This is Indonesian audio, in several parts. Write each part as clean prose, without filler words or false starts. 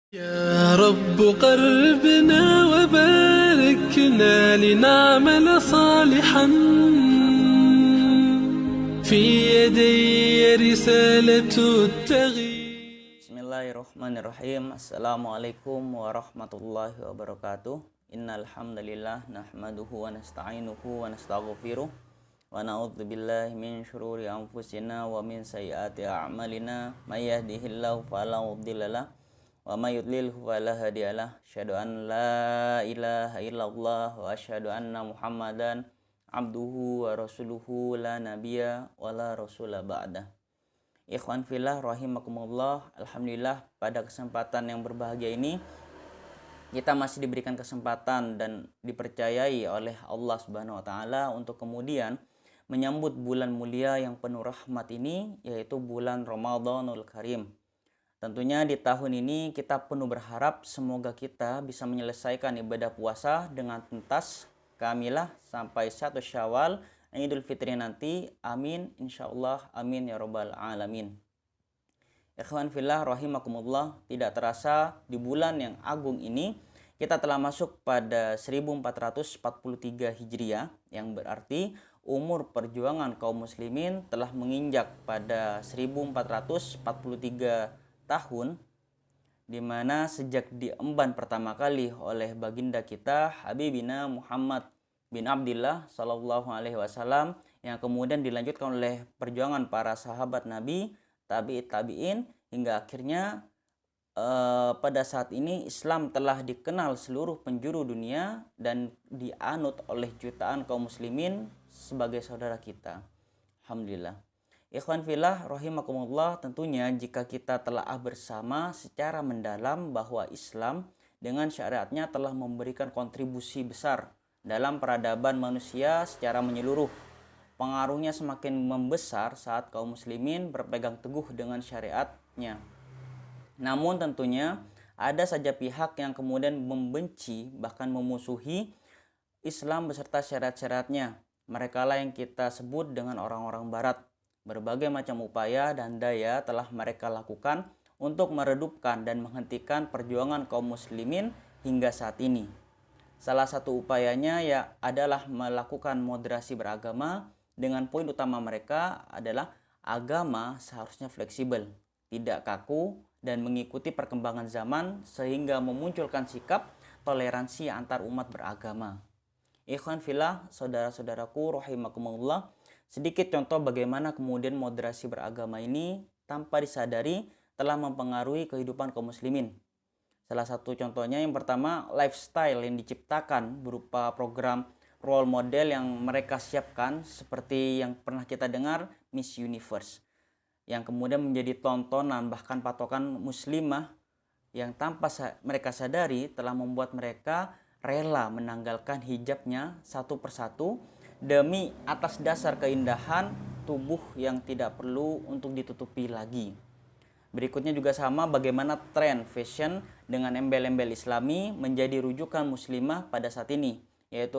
يا رب قربنا وباركنا لنعمل صالحا في يدي رسالة التغيير. Bismillahirrahmanirrahim. Assalamualaikum warahmatullahi wabarakatuh. Innal hamdalillah nahmaduhu wa nasta'inuhu wa nastaghfiruh wa na'udzubillahi min syururi anfusina wa min sayyiati a'malina. May yahdihillahu fala mudhillalah wa may yudlilhu fala hadiyalah. Asyhadu an la ilaha illallah wa asyhadu anna Muhammadan abduhu wa rasuluhu la nabiyya wa la rasula ba'dah. Ikhwan fillah rahimakumullah. Alhamdulillah, pada kesempatan yang berbahagia ini kita masih diberikan kesempatan dan dipercayai oleh Allah Subhanahu wa taala untuk kemudian menyambut bulan mulia yang penuh rahmat ini, yaitu bulan Ramadanul Karim. Tentunya di tahun ini kita penuh berharap semoga kita bisa menyelesaikan ibadah puasa dengan tuntas, kamilah sampai 1 Syawal Idul Fitri nanti. Amin insyaallah, amin ya rabbal alamin. Ikhwan fillah rahimakumullah, tidak terasa di bulan yang agung ini kita telah masuk pada 1443 Hijriah, yang berarti umur perjuangan kaum muslimin telah menginjak pada 1443 tahun, di mana sejak diemban pertama kali oleh baginda kita Habibina Muhammad bin Abdillah Sallallahu Alaihi Wasallam, yang kemudian dilanjutkan oleh perjuangan para sahabat Nabi, tabi'in, hingga akhirnya pada saat ini Islam telah dikenal seluruh penjuru dunia dan dianut oleh jutaan kaum muslimin sebagai saudara kita. Alhamdulillah. Ikhwan fillah rahimakumullah, tentunya jika kita telah bersama secara mendalam bahwa Islam dengan syariatnya telah memberikan kontribusi besar dalam peradaban manusia secara menyeluruh. Pengaruhnya semakin membesar saat kaum muslimin berpegang teguh dengan syariatnya. Namun tentunya ada saja pihak yang kemudian membenci bahkan memusuhi Islam beserta syariat-syariatnya. Mereka lah yang kita sebut dengan orang-orang barat. Berbagai macam upaya dan daya telah mereka lakukan untuk meredupkan dan menghentikan perjuangan kaum muslimin hingga saat ini. Salah satu upayanya adalah melakukan moderasi beragama, dengan poin utama mereka adalah agama seharusnya fleksibel, tidak kaku, dan mengikuti perkembangan zaman sehingga memunculkan sikap toleransi antar umat beragama. Ikhwan fillah, saudara-saudaraku rahimakumullah, sedikit contoh bagaimana kemudian moderasi beragama ini tanpa disadari telah mempengaruhi kehidupan kaum muslimin. Salah satu contohnya yang pertama, lifestyle yang diciptakan berupa program role model yang mereka siapkan, seperti yang pernah kita dengar Miss Universe, yang kemudian menjadi tontonan bahkan patokan muslimah yang tanpa mereka sadari telah membuat mereka rela menanggalkan hijabnya satu persatu demi atas dasar keindahan tubuh yang tidak perlu untuk ditutupi lagi. Berikutnya juga sama, bagaimana tren fashion dengan embel-embel islami menjadi rujukan muslimah pada saat ini, yaitu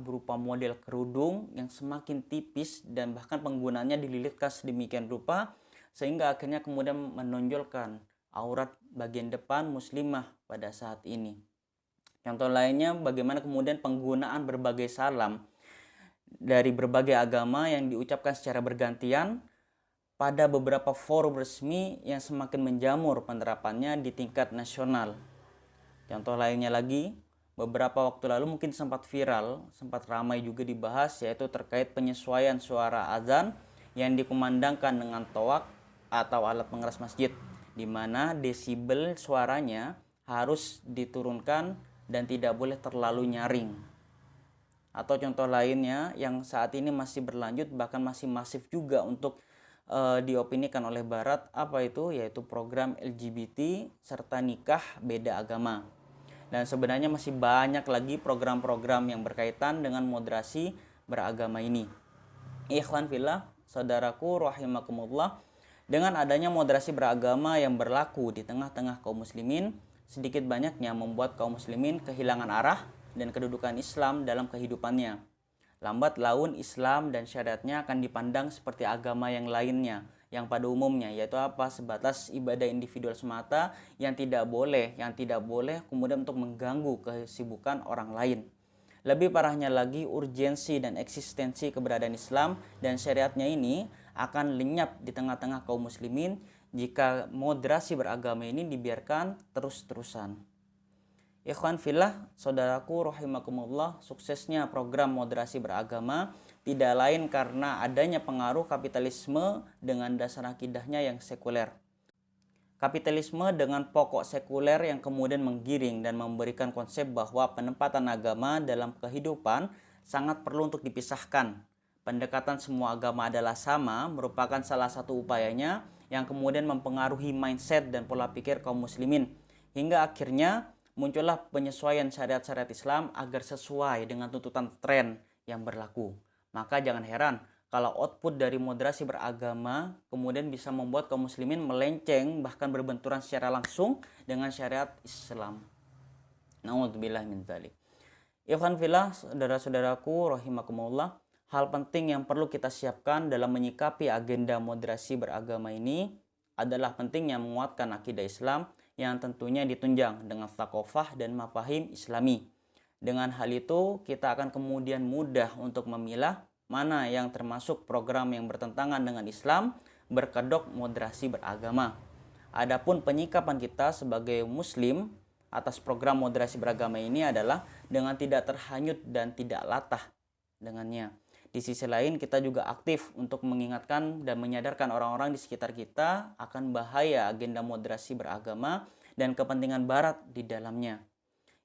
berupa model kerudung yang semakin tipis dan bahkan penggunaannya dililitkan sedemikian rupa sehingga akhirnya kemudian menonjolkan aurat bagian depan muslimah pada saat ini. Contoh lainnya, bagaimana kemudian penggunaan berbagai salam dari berbagai agama yang diucapkan secara bergantian pada beberapa forum resmi yang semakin menjamur penerapannya di tingkat nasional. Contoh lainnya lagi, beberapa waktu lalu mungkin sempat viral, sempat ramai juga dibahas, yaitu terkait penyesuaian suara azan yang dikumandangkan dengan toak atau alat pengeras masjid, di mana desibel suaranya harus diturunkan dan tidak boleh terlalu nyaring. Atau contoh lainnya yang saat ini masih berlanjut, bahkan masih masif juga untuk diopinikan oleh barat, yaitu program LGBT serta nikah beda agama. Dan sebenarnya masih banyak lagi program-program yang berkaitan dengan moderasi beragama ini. Ikhwan fillah, saudaraku rahimakumullah, dengan adanya moderasi beragama yang berlaku di tengah-tengah kaum muslimin, sedikit banyaknya membuat kaum muslimin kehilangan arah dan kedudukan Islam dalam kehidupannya. Lambat laun Islam dan syariatnya akan dipandang seperti agama yang lainnya yang pada umumnya, yaitu apa? Sebatas ibadah individual semata yang tidak boleh kemudian untuk mengganggu kesibukan orang lain. Lebih parahnya lagi, urgensi dan eksistensi keberadaan Islam dan syariatnya ini akan lenyap di tengah-tengah kaum muslimin jika moderasi beragama ini dibiarkan terus-terusan. Ikhwan fillah, saudaraku rahimakumullah, suksesnya program moderasi beragama tidak lain karena adanya pengaruh kapitalisme dengan dasar akidahnya yang sekuler. Kapitalisme dengan pokok sekuler yang kemudian menggiring dan memberikan konsep bahwa penempatan agama dalam kehidupan sangat perlu untuk dipisahkan. Pendekatan semua agama adalah sama merupakan salah satu upayanya yang kemudian mempengaruhi mindset dan pola pikir kaum muslimin. Hingga akhirnya muncullah penyesuaian syariat-syariat Islam agar sesuai dengan tuntutan tren yang berlaku. Maka jangan heran kalau output dari moderasi beragama kemudian bisa membuat kaum muslimin melenceng bahkan berbenturan secara langsung dengan syariat Islam. Na'udzubillah min dzalik. Ikhwan fillah, saudara-saudaraku rahimakumullah, hal penting yang perlu kita siapkan dalam menyikapi agenda moderasi beragama ini adalah pentingnya menguatkan akidah Islam yang tentunya ditunjang dengan thaqafah dan mafahim Islami. Dengan hal itu, kita akan kemudian mudah untuk memilah mana yang termasuk program yang bertentangan dengan Islam berkedok moderasi beragama. Adapun penyikapan kita sebagai muslim atas program moderasi beragama ini adalah dengan tidak terhanyut dan tidak latah dengannya. Di sisi lain, kita juga aktif untuk mengingatkan dan menyadarkan orang-orang di sekitar kita akan bahaya agenda moderasi beragama dan kepentingan barat di dalamnya.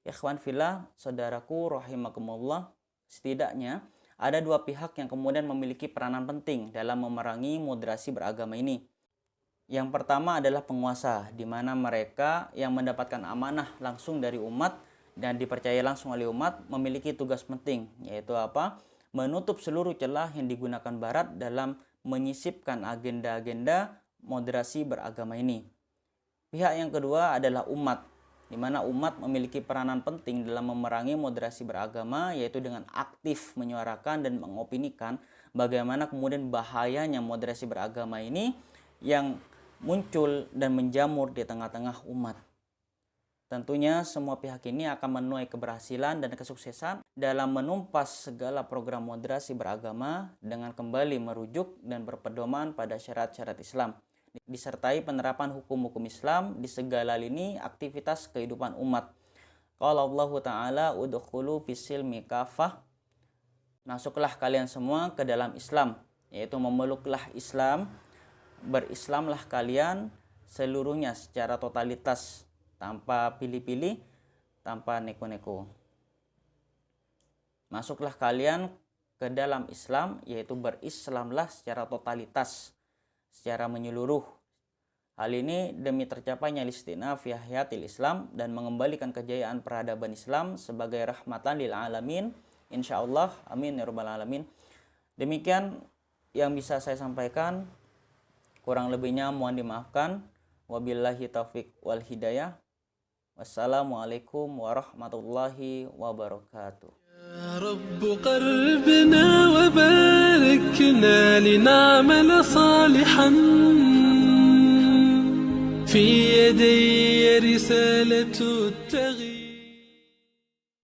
Ikhwan fillah, saudaraku rahimakumullah, setidaknya ada dua pihak yang kemudian memiliki peranan penting dalam memerangi moderasi beragama ini. Yang pertama adalah penguasa, di mana mereka yang mendapatkan amanah langsung dari umat dan dipercaya langsung oleh umat memiliki tugas penting, yaitu apa? Menutup seluruh celah yang digunakan barat dalam menyisipkan agenda-agenda moderasi beragama ini. Pihak yang kedua adalah umat, di mana umat memiliki peranan penting dalam memerangi moderasi beragama, yaitu dengan aktif menyuarakan dan mengopinikan bagaimana kemudian bahayanya moderasi beragama ini yang muncul dan menjamur di tengah-tengah umat. Tentunya semua pihak ini akan menuai keberhasilan dan kesuksesan dalam menumpas segala program moderasi beragama dengan kembali merujuk dan berpedoman pada syarat-syarat Islam, disertai penerapan hukum-hukum Islam di segala lini aktivitas kehidupan umat. Qala Allah Ta'ala udkhulu fis-silmi kafah, masuklah kalian semua ke dalam Islam, yaitu memeluklah Islam, berislamlah kalian seluruhnya secara totalitas, tanpa pilih-pilih, tanpa neko-neko. Masuklah kalian ke dalam Islam, yaitu berislamlah secara totalitas, secara menyeluruh. Hal ini demi tercapainya listina fi hayatil Islam dan mengembalikan kejayaan peradaban Islam sebagai rahmatan lil alamin. Insyaallah, amin ya rabbal alamin. Demikian yang bisa saya sampaikan. Kurang lebihnya mohon dimaafkan. Wabillahi taufiq wal hidayah. Wassalamualaikum warahmatullahi wabarakatuh. يا رب قربنا وباركنا لنعمل صالحا في يدي رسالة